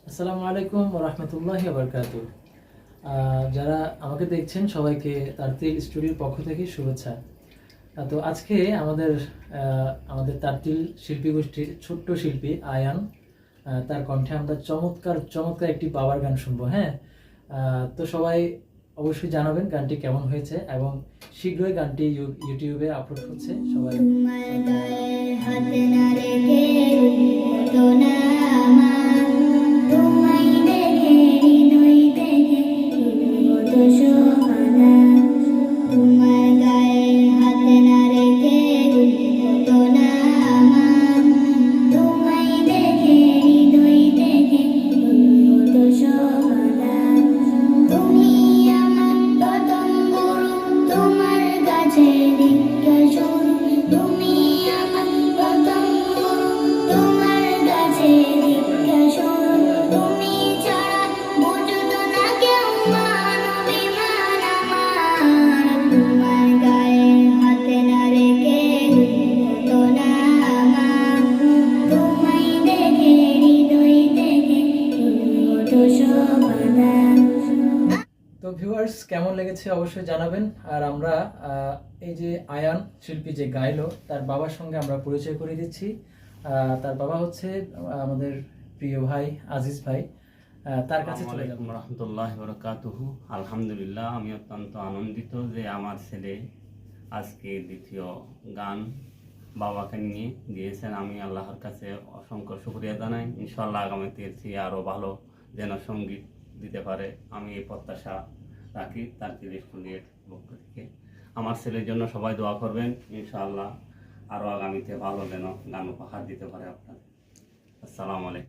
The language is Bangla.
আসসালামু আলাইকুম ওয়া রাহমাতুল্লাহি ওয়া বারাকাতুহু। যারা আমাকে দেখছেন সবাইকে তারতিল স্টুডিওর পক্ষ থেকে শুভেচ্ছা। তো আজকে আমাদের তারতিল শিল্পী গোষ্ঠীর ছোট্ট শিল্পী আয়ান, তার কণ্ঠে আমরা চমৎকার চমৎকার একটি বাবার গান শুনবো। হ্যাঁ, তো সবাই অবশ্যই জানাবেন গানটি কেমন হয়েছে এবং শীঘ্রই গানটি ইউটিউবে আপলোড হচ্ছে। সবাই তোমার গায়ে হাত না রেখে ঘুমোতো না আমার, তোমায় দেখে হৃদয় থেকে ঘুমোতো শোভানা। তোমার গায়ে হাত না রেখে ঘুমোতো না আমার, তোমায় দেখে হৃদয় থেকে ঘুমোতো শোভানা। তুমি আমার প্রথম গুরু, তোমার কাছে দীক্ষা শুরু। তুমি আমার প্রথম গুরু, তোমার কাছে দীক্ষা শুরু। তুমি ছাড়া বুঝতো না কেউ মানবিমান আমার। তোমার গায়ে হাত না রেখে ঘুমোতো না আমার, তোমায় দেখে হৃদয় থেকে ঘুমোতো শোভানা। তো ভিউয়ার্স, কেমন লেগেছে অবশ্যই জানাবেন। আর আমরা এই যে আয়ান শিল্পী যে গাইলো, তার বাবার সঙ্গে আমরা পরিচয় করে দিচ্ছি। তার বাবা হচ্ছে আমাদের প্রিয় ভাই আজিজ ভাই। তার কাছে চলে যাব। রহমতুল্লাহ বরকাতুহু। আলহামদুলিল্লাহ, আমি অত্যন্ত আনন্দিত যে আমার ছেলে আজকে দ্বিতীয় গান বাবাকে নিয়ে গিয়েছেন। আমি আল্লাহর কাছে অসংখ্য শুকরিয়া জানাই। ইনশাল্লাহ আগামীতে এর চেয়ে আরও ভালো যেন সঙ্গীত দিতে পারে, আমি এই প্রত্যাশা রাখি। তার স্টুডিওর পক্ষ থেকে আমার ছেলের জন্য সবাই দোয়া করবেন। ইনশাআল্লাহ আরও আগামীতে ভালো যেন গান উপহার দিতে পারে আপনাদের। আসসালামু আলাইকুম।